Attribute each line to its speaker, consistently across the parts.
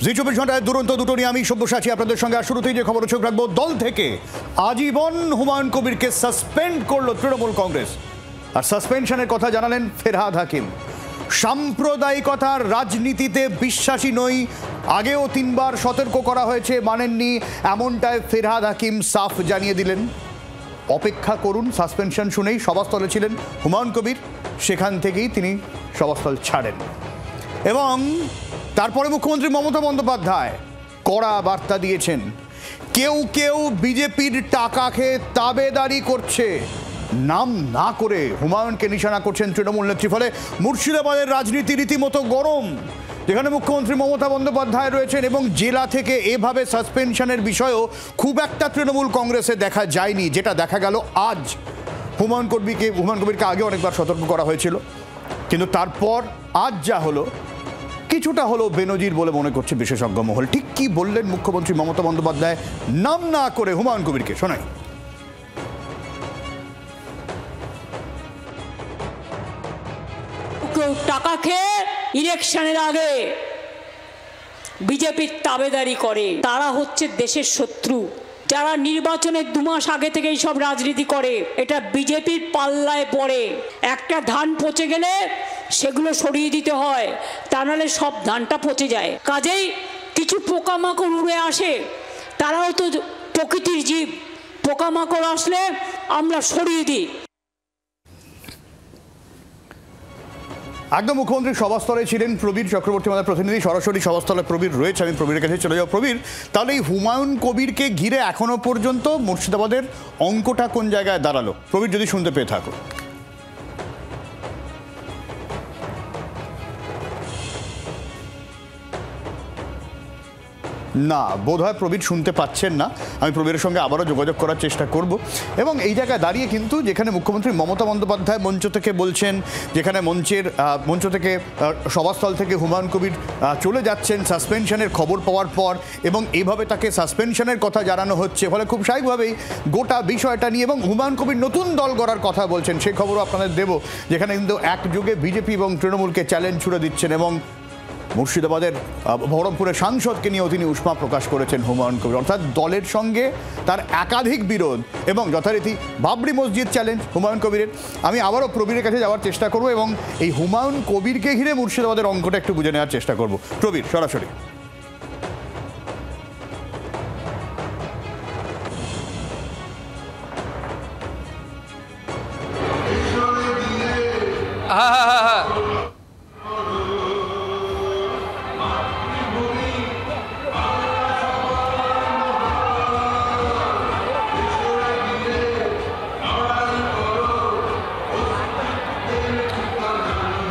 Speaker 1: জি 24 ঘন্টায় দুরন্ত দুটো নিয়ে আমি সব্যসাচী আপনাদের সঙ্গে শুরুতেই যে খবর চোখ রাখবো, দল থেকে আজীবন হুমায়ুন কবিরকে সাসপেন্ড করলো তৃণমূল কংগ্রেস। আর সাসপেনশনের কথা জানালেন ফেরহাদ হাকিম। সাম্প্রদায়িকতার রাজনীতিতে বিশ্বাসী নই, আগেও 3 বার সতর্ক করা হয়েছে, মানেননি, এমনটাই ফেরহাদ হাকিম সাফ জানিয়ে দিলেন। অপেক্ষা করুন, সাসপেনশন শুনেই সভাস্থলে ছিলেন হুমায়ুন কবির, সেখান থেকেই তিনি সভাস্থল ছাড়েন। এবং তারপরে মুখ্যমন্ত্রী মমতা বন্দ্যোপাধ্যায় কড়া বার্তা দিয়েছেন। কেউ কেউ বিজেপির টাকা খেয়ে তাবেদারি করছে, নাম না করে হুমায়ুনকে নিশানা করছেন তৃণমূল নেত্রী। ফলে মুর্শিদাবাদের রাজনীতি রীতিমতো গরম, যেখানে মুখ্যমন্ত্রী মমতা বন্দ্যোপাধ্যায় রয়েছেন এবং জেলা থেকে এভাবে সাসপেনশনের বিষয়েও খুব একটা তৃণমূল কংগ্রেসে দেখা যায়নি, যেটা দেখা গেল আজ। হুমায়ুন কবিরকে আগে অনেকবার সতর্ক করা হয়েছিল, কিন্তু তারপর আজ যা হলো কিছুটা হলো বেনজির বলে মনে করছে বিশেষজ্ঞ মহল। ঠিক কি বললেন মুখ্যমন্ত্রী মমতা বন্দ্যোপাধ্যায় নাম না করে হুমায়ুন কবিরকে, শোনাই।
Speaker 2: টাকা খেয়ে ইলেকশনের আগে বিজেপির তাবেদারি করে, তারা হচ্ছে দেশের শত্রু। যারা নির্বাচনের 2 মাস আগে থেকেই সব রাজনীতি করে, এটা বিজেপির পাল্লায় পড়ে। একটা ধান পচে গেলে সেগুলো সরিয়ে দিতে হয়, তা নাহলে সব ধানটা পচে যায়। কাজেই কিছু পোকামাকড় উড়ে আসে, তারাও তো প্রকৃতির জীব, পোকামাকড় আসলে আমরা সরিয়ে দিই।
Speaker 1: একদম মুখ্যমন্ত্রীর সভাস্থলে ছিলেন প্রবীর চক্রবর্তী, আমাদের প্রতিনিধি। সরাসরি সভাস্থলে প্রবীর রয়েছে, আমি প্রবীরের কাছে চলে যাও। প্রবীর, তাহলে এই হুমায়ুন কবিরকে ঘিরে এখনো পর্যন্ত মুর্শিদাবাদের অঙ্কটা কোন জায়গায় দাঁড়ালো? প্রবীর, যদি শুনতে পেয়ে থাকো। না, বোধহয় প্রবীর শুনতে পাচ্ছেন না। আমি প্রবীরের সঙ্গে আবারও যোগাযোগ করার চেষ্টা করব। এবং এই জায়গায় দাঁড়িয়ে কিন্তু যেখানে মুখ্যমন্ত্রী মমতা বন্দ্যোপাধ্যায় মঞ্চ থেকে বলছেন, যেখানে মঞ্চ থেকে সভাস্থল থেকে হুমায়ুন কবির চলে যাচ্ছেন সাসপেনশনের খবর পাওয়ার পর, এবং এইভাবে তাকে সাসপেনশনের কথা জানানো হচ্ছে, ফলে খুব স্বাভাবিকভাবেই গোটা বিষয়টা নিয়ে এবং হুমায়ুন কবির নতুন দল গড়ার কথা বলছেন, সেই খবরও আপনাদের দেব, যেখানে কিন্তু একযোগে বিজেপি এবং তৃণমূলকে চ্যালেঞ্জ ছুড়ে দিচ্ছেন। এবং মুর্শিদাবাদের বহরমপুরের সাংসদকে নিয়েও তিনি উষ্মা প্রকাশ করেছেন হুমায়ুন কবির। অর্থাৎ দলের সঙ্গে তার একাধিক বিরোধ এবং যথারীতি বাবরি মসজিদ চ্যালেঞ্জ হুমায়ুন কবিরের। আমি আবারও প্রবীরের কাছে যাওয়ার চেষ্টা করব এবং এই হুমায়ুন কবিরকে ঘিরে মুর্শিদাবাদের অঙ্কটা একটু বুঝে নেওয়ার চেষ্টা করব। প্রবীর, সরাসরি।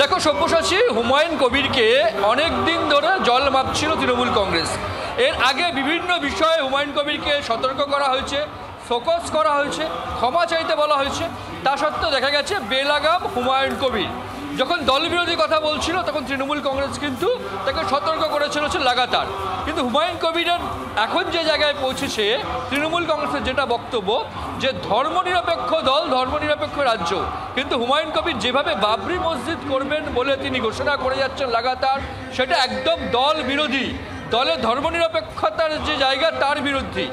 Speaker 3: দেখো সব্যসাচী, হুমায়ুন কবিরকে অনেক দিন ধরে জল মাপছিল তৃণমূল কংগ্রেস। এর আগে বিভিন্ন বিষয়ে হুমায়ুন কবিরকে সতর্ক করা হয়েছে, ফোকাস করা হয়েছে, ক্ষমা চাইতে বলা হয়েছে। তা সত্ত্বেও দেখা গেছে বেলাগাম হুমায়ুন কবির যখন দল বিরোধী কথা বলছিল, তখন তৃণমূল কংগ্রেস কিন্তু তাকে সতর্ক করে চলেছে লাগাতার। কিন্তু হুমায়ুন কবিরের এখন যে জায়গায় পৌঁছেছে, তৃণমূল কংগ্রেসের যেটা বক্তব্য যে ধর্মনিরপেক্ষ দল, ধর্মনিরপেক্ষ রাজ্য, কিন্তু হুমায়ুন কবির যেভাবে বাবরি মসজিদ করবেন বলে তিনি ঘোষণা করে যাচ্ছেন লাগাতার, সেটা একদম দল বিরোধী, দলের ধর্মনিরপেক্ষতার যে জায়গা তার বিরুদ্ধে।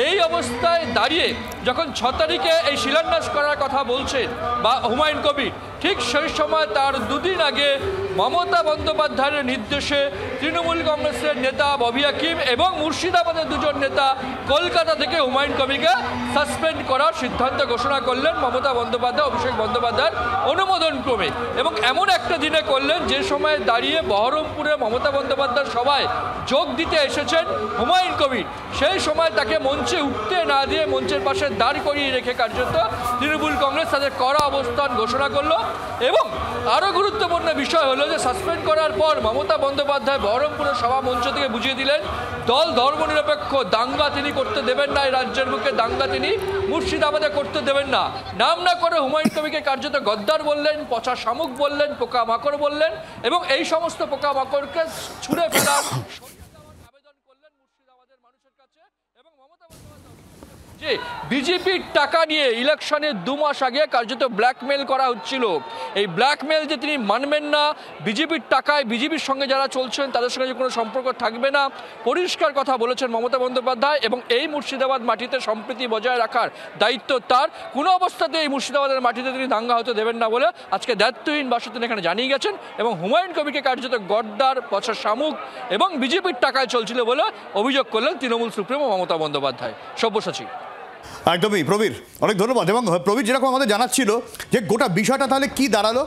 Speaker 3: এই অবস্থায় দাঁড়িয়ে যখন 6 তারিখে এই শিলান্যাস করার কথা বলছেন বা হুমায়ুন কবির, ঠিক সেই সময় তার 2 দিন আগে মমতা বন্দ্যোপাধ্যায়ের নির্দেশে তৃণমূল কংগ্রেসের নেতা ববি হাকিম এবং মুর্শিদাবাদের 2জন নেতা কলকাতা থেকে হুমায়ুন কবিরকে সাসপেন্ড করার সিদ্ধান্ত ঘোষণা করলেন মমতা বন্দ্যোপাধ্যায়, অভিষেক বন্দ্যোপাধ্যায়ের অনুমোদন ক্রমে। এবং এমন একটা দিনে করলেন যে সময় দাঁড়িয়ে বহরমপুরে মমতা বন্দ্যোপাধ্যায়ের সভায় যোগ দিতে এসেছেন হুমায়ুন কবির, সেই সময় তাকে মঞ্চে উঠতে না দিয়ে মঞ্চের পাশে দাঁড় করিয়ে রেখে কার্যত তৃণমূল কংগ্রেস তাদের কড়া অবস্থান ঘোষণা করলো। এবং আরও গুরুত্বপূর্ণ বিষয় হলো যে সাসপেন্ড করার পর মমতা বন্দ্যোপাধ্যায় বহরমপুরের সভা মঞ্চ থেকে বুঝিয়ে দিলেন দল ধর্মনিরপেক্ষ, দাঙ্গা তিনি করতে দেবেন না, এই রাজ্যের বুকে দাঙ্গা তিনি মুর্শিদাবাদে করতে দেবেন না। নাম না করে হুমায়ুন কবিরকে কার্যত গদ্দার বললেন, পচা শামুক বললেন, পোকামাকড় বললেন এবং এই সমস্ত পোকামাকড়কে ছুঁড়ে ফেলার আবেদন করলেন মুর্শিদাবাদের মানুষের কাছে। এবং মমতা বন্দ্যোপাধ্যায় বিজেপির টাকা নিয়ে ইলেকশনের 2 মাস আগে কার্যত ব্ল্যাকমেল করা হচ্ছিল। এই ব্ল্যাকমেল যে তিনি মানবেন না, বিজেপির টাকায় বিজেপির সঙ্গে যারা চলছেন তাদের সঙ্গে যে কোনো সম্পর্ক থাকবে না, পরিষ্কার কথা বলেছেন মমতা বন্দ্যোপাধ্যায়। এবং এই মুর্শিদাবাদ মাটিতে সম্প্রীতি বজায় রাখার দায়িত্ব তার। কোনো অবস্থাতে এই মুর্শিদাবাদের মাটিতে তিনি দাঙ্গা হতে দেবেন না বলে আজকে দায়িত্বহীন ভাষণে তিনি এখানে জানিয়ে গেছেন। এবং হুমায়ুন কবিরকে কার্যত গদ্দার, পচা শামুক এবং বিজেপির টাকায় চলছিল বলে অভিযোগ করলেন তৃণমূল সুপ্রিমো মমতা বন্দ্যোপাধ্যায়। সব্যসাচী।
Speaker 1: একদমই প্রবীর, অনেক ধন্যবাদ। এবং প্রবীর যেরকম আমাদের জানাচ্ছিল যে গোটা বিষয়টা তাহলে কি দাঁড়ালো,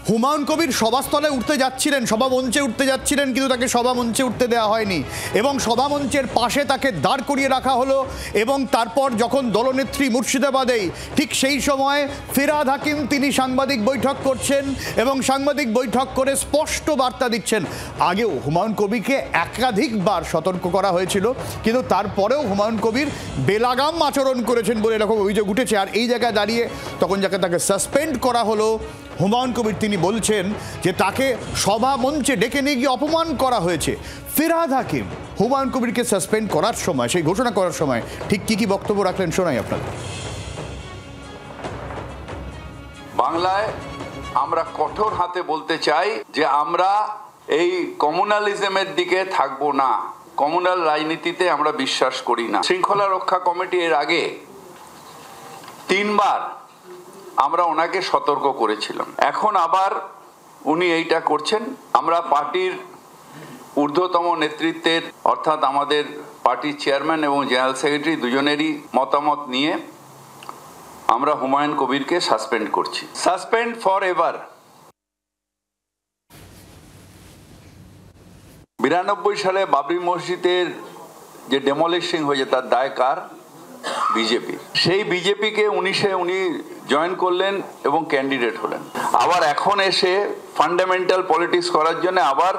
Speaker 1: হুমায়ুন কবির সভাস্থলে উঠতে যাচ্ছিলেন, সভামঞ্চে উঠতে যাচ্ছিলেন, কিন্তু তাকে সভামঞ্চে উঠতে দেওয়া হয়নি এবং সভামঞ্চের পাশে তাকে দাঁড় করিয়ে রাখা হলো। এবং তারপর যখন দলনেত্রী মুর্শিদাবাদেই ঠিক সেই সময় ফিরহাদ হাকিম তিনি সাংবাদিক বৈঠক করছেন এবং সাংবাদিক বৈঠক করে স্পষ্ট বার্তা দিচ্ছেন। আগেও হুমায়ুন কবিরকে একাধিকবার সতর্ক করা হয়েছিল, কিন্তু তারপরেও হুমায়ুন কবির বেলাগাম আচরণ করেছেন বলে এরকম অভিযোগ উঠেছে। আর এই জায়গায় দাঁড়িয়ে তখন যাকে তাকে সাসপেন্ড করা হলো হুমায়ুন কবির, তিনি বলছেন যে তাকে সভা মঞ্চে ডেকে নিয়ে গিয়ে অপমান করা হয়েছে। ফিরহাদ হাকিম হুমায়ুন কবিরকে সাসপেন্ড করার সময়, সেই ঘোষণা করার সময় ঠিক কি কি বক্তব্য রাখলেন শোনাই আপনাদের।
Speaker 4: বাংলায় আমরা কঠোর হাতে বলতে চাই যে আমরা এই কমিউনালিজমের দিকে থাকবো না, কমিউনাল রাজনীতিতে আমরা বিশ্বাস করি না। শৃঙ্খলা রক্ষা কমিটি এর আগে 3 বার আমরা ওনাকে সতর্ক করেছিলাম, এখন আবার উনি এইটা করছেন। আমরা পার্টির ঊর্ধ্বতম নেতৃত্বের অর্থাৎ আমাদের পার্টির চেয়ারম্যান এবং জেনারেল সেক্রেটারি দুজনেরই মতামত নিয়ে আমরা হুমায়ুন কবিরকে সাসপেন্ড করছি, সাসপেন্ড ফর এভার। 92 সালে বাবরি মসজিদের যে ডেমলিশিং হয়েছে তার দায় কার? বিজেপি। সেই বিজেপিকে উনি জয়েন করলেন এবং ক্যান্ডিডেট হলেন। আবার এখন এসে ফান্ডামেন্টাল পলিটিক্স করার জন্য আবার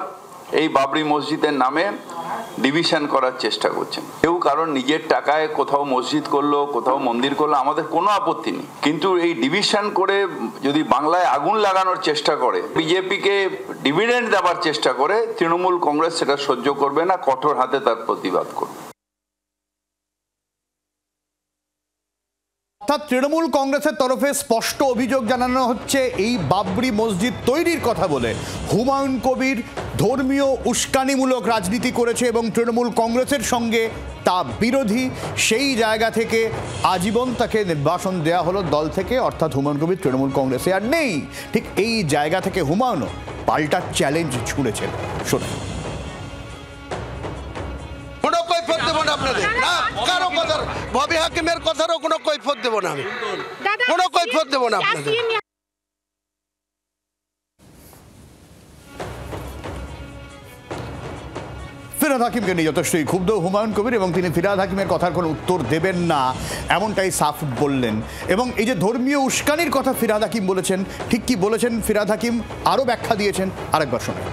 Speaker 4: এই বাবরি মসজিদের নামে ডিভিশন করার চেষ্টা করছেন। কেউ কারণ নিজের টাকায় কোথাও মসজিদ করলো, কোথাও মন্দির করলো, আমাদের কোনো আপত্তি নেই, কিন্তু এই ডিভিশন করে যদি বাংলায় আগুন লাগানোর চেষ্টা করে, বিজেপিকে ডিভিডেন্ড দেওয়ার চেষ্টা করে, তৃণমূল কংগ্রেস সেটা সহ্য করবে না, কঠোর হাতে তার প্রতিবাদ করবে।
Speaker 1: অর্থাৎ তৃণমূল কংগ্রেসের তরফে স্পষ্ট অভিযোগ জানানো হচ্ছে এই বাবরি মসজিদ তৈরির কথা বলে হুমায়ুন কবির ধর্মীয় উস্কানিমূলক রাজনীতি করেছে এবং তৃণমূল কংগ্রেসের সঙ্গে তা বিরোধী। সেই জায়গা থেকে আজীবন তাকে নির্বাসন দেওয়া হলো দল থেকে, অর্থাৎ হুমায়ুন কবির তৃণমূল কংগ্রেসে আর নেই। ঠিক এই জায়গা থেকে হুমায়ুনও পাল্টা চ্যালেঞ্জ ছুড়েছেন। শোনেন।
Speaker 5: ববি হাকিমের কথারও কোনো কৈফিয়ত দেব না, আমি কোনো কৈফিয়ত দেব না আপনাদের।
Speaker 1: ফিরহাদ হাকিমকে নিয়ে যথেষ্টই ক্ষুব্ধ হুমায়ুন কবির এবং তিনি ফিরহাদ হাকিমের কথার কোনো উত্তর দেবেন না এমনটাই সাফ বললেন। এবং এই যে ধর্মীয় উস্কানির কথা ফিরহাদ হাকিম বলেছেন, ঠিক কি বলেছেন ফিরহাদ হাকিম আরও ব্যাখ্যা দিয়েছেন, আরেকবার শোনেন।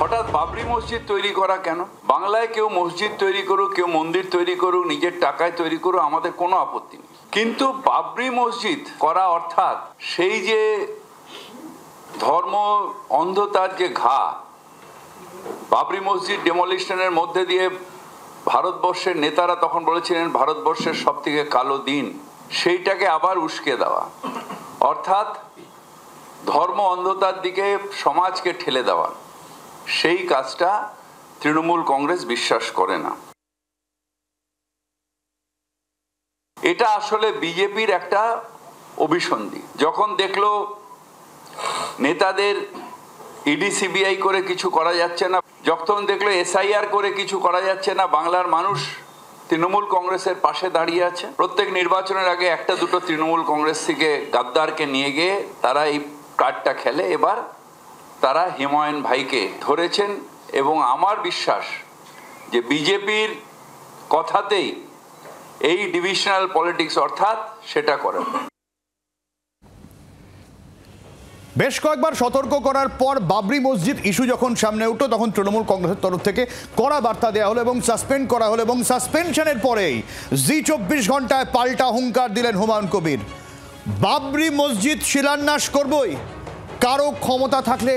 Speaker 4: হঠাৎ বাবরি মসজিদ তৈরি করা কেন? বাংলায় কেউ মসজিদ তৈরি করুক, কেউ মন্দির তৈরি করুক, নিজের টাকায় তৈরি করুক, আমাদের কোনো আপত্তি নেই, কিন্তু বাবরি মসজিদ করা অর্থাৎ সেই যে ধর্ম অন্ধতার যে ঘা, বাবরি মসজিদ ডেমলিশনের মধ্যে দিয়ে ভারতবর্ষের নেতারা তখন বলেছিলেন ভারতবর্ষের সব থেকে কালো দিন, সেইটাকে আবার উস্কে দেওয়া, অর্থাৎ ধর্ম অন্ধতার দিকে সমাজকে ঠেলে দেওয়া, সেই কাজটা তৃণমূল কংগ্রেস বিশ্বাস করে না। এটা আসলে বিজেপির একটা অভিসন্ধি। যখন দেখলো নেতাদের ইডি সিবিআই করে কিছু করা যাচ্ছে না, যখন দেখলো এসআইআর করে কিছু করা যাচ্ছে না, বাংলার মানুষ তৃণমূল কংগ্রেসের পাশে দাঁড়িয়ে আছে। প্রত্যেক নির্বাচনের আগে একটা দুটো তৃণমূল কংগ্রেস থেকে গাদ্দারকে নিয়ে গিয়ে তারা এই কার্ডটা খেলে। এবার তারা হুমায়ুন ভাইকে ধরেছেন এবং আমার বিশ্বাস যে বিজেপির কথাতেই এই ডিভিশনাল পলিটিক্স অর্থাৎ সেটা করেন।
Speaker 1: বেশ কয়েকবার সতর্ক করার পর বাবরি মসজিদ ইস্যু যখন সামনে উঠল তখন তৃণমূল কংগ্রেসের তরফ থেকে কড়া বার্তা দেওয়া হলো এবং সাসপেন্ড করা হলো এবং সাসপেনশনের পরেই জি 24 ঘন্টায় পাল্টা হুঙ্কার দিলেন হুমায়ুন কবির। বাবরি মসজিদ শিলান্যাস করবই, কারো ক্ষমতা থাকলে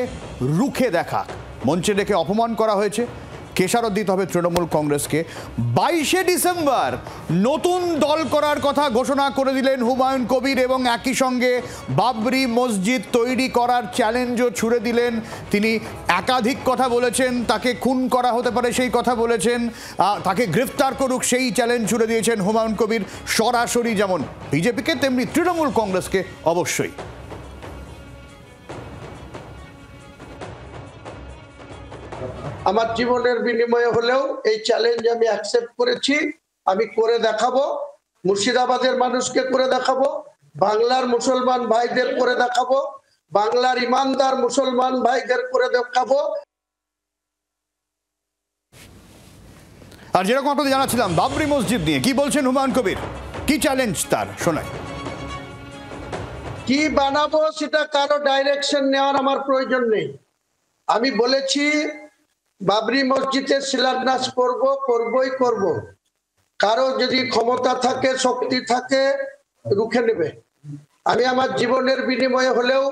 Speaker 1: রুখে দেখা। মঞ্চে ডেকে অপমান করা হয়েছে খেসারত দিতে হবে তৃণমূল কংগ্রেসকে। 22শে ডিসেম্বর নতুন দল করার কথা ঘোষণা করে দিলেন হুমায়ুন কবির এবং একই সঙ্গে বাবরি মসজিদ তৈরি করার চ্যালেঞ্জও ছুড়ে দিলেন তিনি। একাধিক কথা বলেছেন, তাকে খুন করা হতে পারে সেই কথা বলেছেন, তাকে গ্রেফতার করুক সেই চ্যালেঞ্জ ছুড়ে দিয়েছেন হুমায়ুন কবির সরাসরি, যেমন বিজেপিকে তেমনি তৃণমূল কংগ্রেসকে অবশ্যই।
Speaker 5: আমার জীবনের বিনিময়ে হলেও এই চ্যালেঞ্জ আমি অ্যাকসেপ্ট করেছি। আমি করে দেখাবো, মুর্শিদাবাদের মানুষকে করে দেখাবো, বাংলার মুসলমান ভাইদের করে দেখাবো, বাংলার ইমানদার মুসলমান ভাইদের করে দেখাবো।
Speaker 1: আর যেরকম আপনাদের জানাচ্ছিলাম বাবরি মসজিদ নিয়ে কি বলছেন হুমায়ুন কবির, কি চ্যালেঞ্জ তার শোনায়।
Speaker 5: কি বানাবো সেটা কারো ডাইরেকশন নেওয়ার আমার প্রয়োজন নেই। আমি বলেছি বাবরি মসজিদের শিলান্যাস করবই করব। কারো যদি ক্ষমতা থাকে, শক্তি থাকে, রুখে নেবে। আমি আমার জীবনের বিনিময়ে হলেও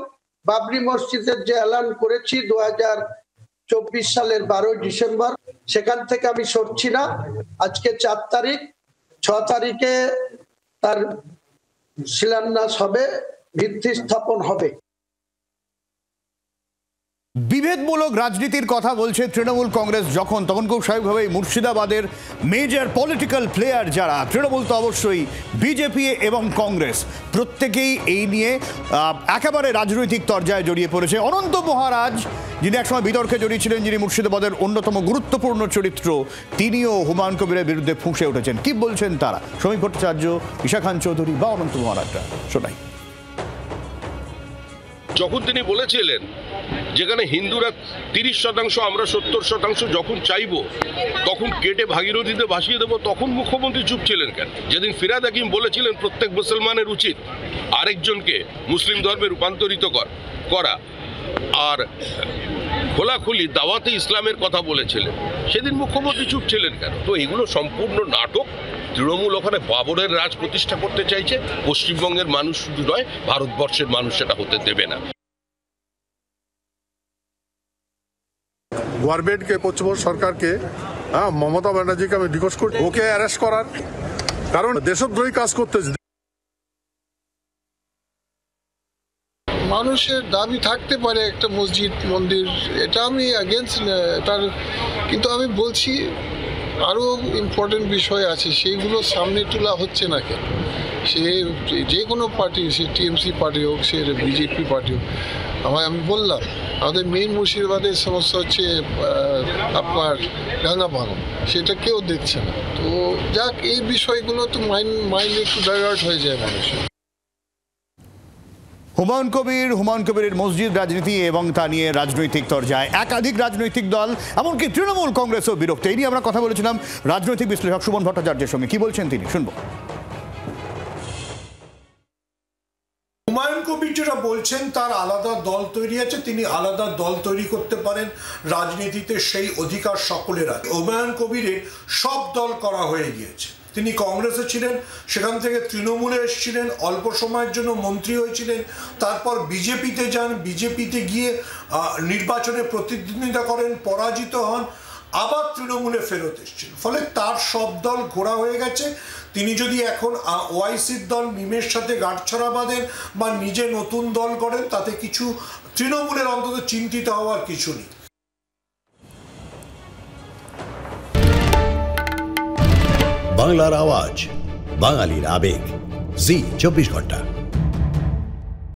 Speaker 5: বাবরি মসজিদের যে এলান করেছি 2024 সালের 12 ডিসেম্বর, সেখান থেকে আমি সরছি না। আজকে 4 তারিখ, 6 তারিখে তার শিলান্যাস হবে, ভিত্তি স্থাপন হবে।
Speaker 1: বিভেদমূলক রাজনীতির কথা বলছে তৃণমূল কংগ্রেস যখন, তখন খুব স্বাভাবিকভাবেই মুর্শিদাবাদের মেজর পলিটিক্যাল প্লেয়ার যারা, তৃণমূল তো অবশ্যই, বিজেপি এবং কংগ্রেস প্রত্যেকেই এই নিয়ে একেবারে রাজনৈতিক তরজায় জড়িয়ে পড়েছে। অনন্ত মহারাজ, যিনি একসময় বিতর্কে জড়িয়েছিলেন, যিনি মুর্শিদাবাদের অন্যতম গুরুত্বপূর্ণ চরিত্র, তিনিও হুমায়ুন কবিরের বিরুদ্ধে ফুঁসে উঠেছেন। কি বলছেন তারা, সমীক ভট্টাচার্য, ঈশা খান চৌধুরী বা অনন্ত মহারাজরা, শোনাই।
Speaker 6: যখন তিনি বলেছিলেন যেখানে হিন্দুরা 30%, আমরা 70% যখন চাইব তখন কেটে ভাগীরথীতে ভাসিয়ে দেবো, তখন মুখ্যমন্ত্রী চুপ ছিলেন কেন? যেদিন ফিরহাদ হাকিম বলেছিলেন প্রত্যেক মুসলমানের উচিত আরেকজনকে মুসলিম ধর্মে রূপান্তরিত করা, আর খোলাখুলি দাওয়াতে ইসলামের কথা বলেছিলেন, সেদিন মুখ্যমন্ত্রী চুপ ছিলেন কেন? তো এগুলো সম্পূর্ণ নাটক। তৃণমূল ওখানে বাবরের রাজ প্রতিষ্ঠা করতে চাইছে। পশ্চিমবঙ্গের মানুষ শুধু নয়, ভারতবর্ষের মানুষ সেটা হতে দেবে না।
Speaker 7: গভর্নমেন্টকে, পশ্চিমবঙ্গ সরকারকে, মমতা ব্যানার্জিকে আমি রিকোয়েস্ট করি ওকে অ্যারেস্ট করার, কারণ দেশদ্রোহী কাজ করতেছে।
Speaker 8: মানুষের দাবি থাকতে পারে একটা মসজিদ মন্দির, এটা আমি এগেনস্ট এটার, কিন্তু আমি বলছি আরও ইম্পর্টেন্ট বিষয় আছে, সেইগুলো সামনে তোলা হচ্ছে না কেন? সে যে কোনো পার্টি, সে টিএমসি পার্টি হোক, সে বিজেপি পার্টি হোক, আমি বললাম আমাদের মেইন মুর্শিদাবাদের সমস্যা হচ্ছে আপনার গঙ্গা ভাঙন, সেটা কেউ দেখছে না। তো যাক, এই বিষয়গুলো তো মাইন্ড একটু ডাইভার্ট হয়ে যায় মানুষের।
Speaker 1: হুমায়ুন কবিরের মসজিদ রাজনীতি এবং তা নিয়ে রাজনৈতিক তরজায় একাধিক রাজনৈতিক দল, এমনকি তৃণমূল কংগ্রেসও বিরক্ত। এই নিয়ে আমরা কথা বলেছিলাম রাজনৈতিক বিশ্লেষক সুমন ভট্টাচার্যের সঙ্গে। কি বলছেন তিনি, শুনবো।
Speaker 9: হুমায়ুন কবির যেটা বলছেন, তার আলাদা দল তৈরি আছে, তিনি আলাদা দল তৈরি করতে পারেন, রাজনীতিতে সেই অধিকার সকলের আছে। হুমায়ুন কবিরের সব দল করা হয়ে গিয়েছে। তিনি কংগ্রেসে ছিলেন, সেখান থেকে তৃণমূলে এসেছিলেন, অল্প সময়ের জন্য মন্ত্রী হয়েছিলেন, তারপর বিজেপিতে যান, বিজেপিতে গিয়ে নির্বাচনে প্রতিদ্বন্দ্বিতা করেন, পরাজিত হন, আবার তৃণমূলে ফেরত এসেছেন। ফলে তার সব দল ঘোরা হয়ে গেছে। তিনি যদি এখন ওআইসির দল মিমের সাথে গাঁটছড়া বাঁধেন বা নিজে নতুন দল করেন, তাতে কিছু তৃণমূলের অন্তত চিন্তিত হওয়ার কিছু নেই।
Speaker 10: বাংলার আওয়াজ, বাঙালির আবেগ, জি 24 ঘন্টা।